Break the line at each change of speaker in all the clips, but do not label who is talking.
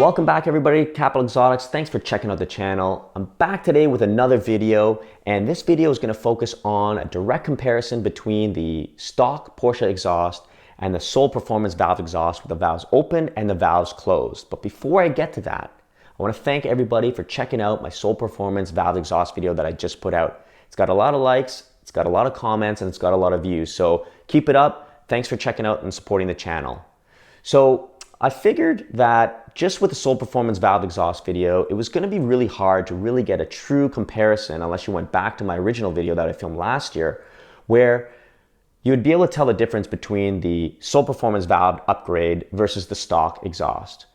Welcome back everybody, Capital Exotics. Thanks for checking out the channel. I'm back today with another video, and this video is going to focus on a direct comparison between the stock Porsche exhaust and the Soul Performance valve exhaust with the valves open and the valves closed. But before I get to that, I want to thank everybody for checking out my Soul Performance valve exhaust video that I just put out. It's got a lot of likes, it's got a lot of comments, and it's got a lot of views. So keep it up. Thanks for checking out and supporting the channel. So I figured that just with the Soul Performance valve exhaust video, it was going to be really hard to really get a true comparison unless you went back to my original video that I filmed last year, where you would be able to tell the difference between the Soul Performance valve upgrade versus the stock exhaust.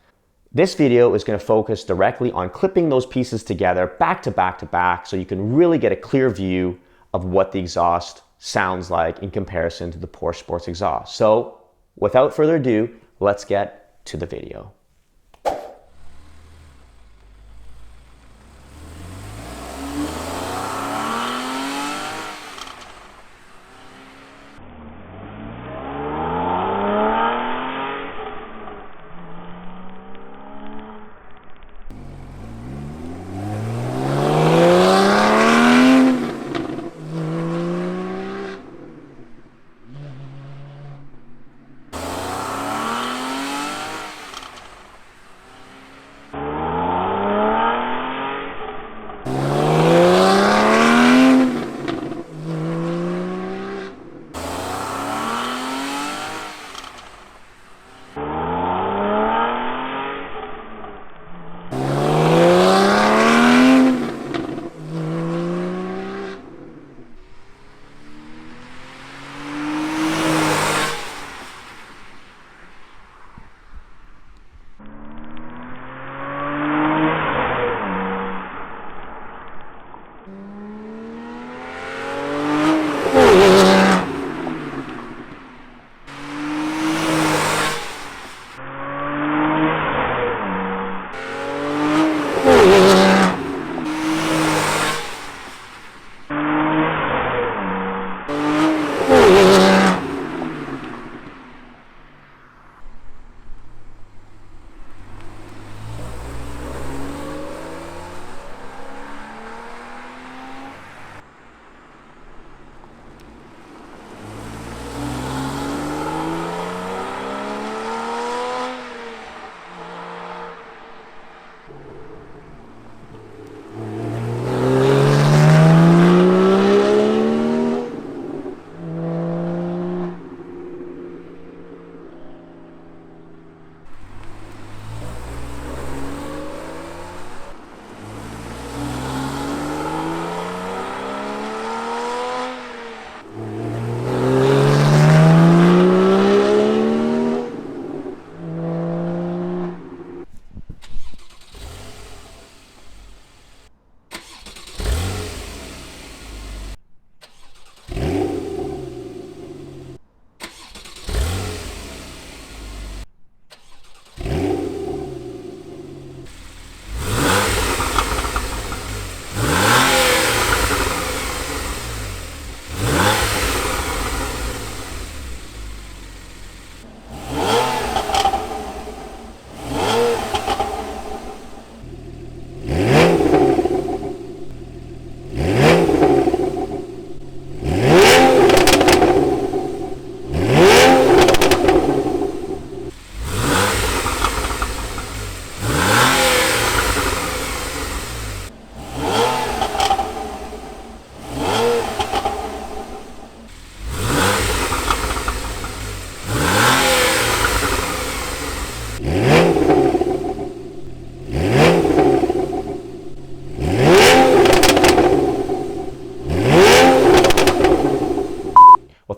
This video is going to focus directly on clipping those pieces together back to back to back so you can really get a clear view of what the exhaust sounds like in comparison to the Porsche Sports exhaust. So without further ado, let's get to the video.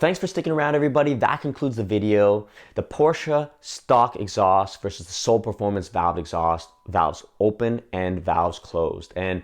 Thanks for sticking around everybody. That concludes the video. The Porsche stock exhaust versus the Soul Performance valve exhaust, valves open and valves closed. And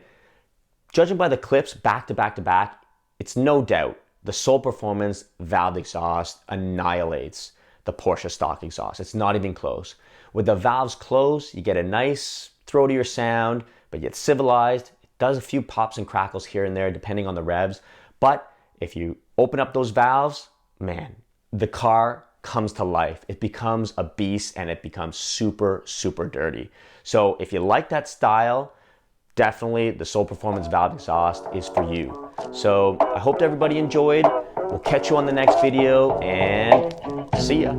judging by the clips back to back to back, it's no doubt the Soul Performance valve exhaust annihilates the Porsche stock exhaust. It's not even close. With the valves closed, you get a nice throatier sound, but yet civilized. It does a few pops and crackles here and there depending on the revs. But if you open up those valves, man, the car comes to life. It becomes a beast and it becomes super, super dirty. So if you like that style, definitely the Soul Performance valve exhaust is for you. So I hope everybody enjoyed. We'll catch you on the next video and see ya.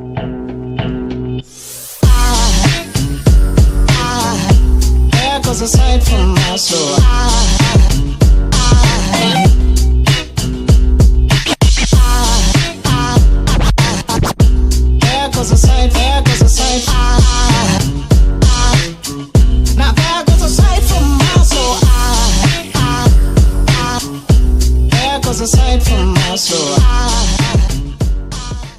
There goes a sight from my soul.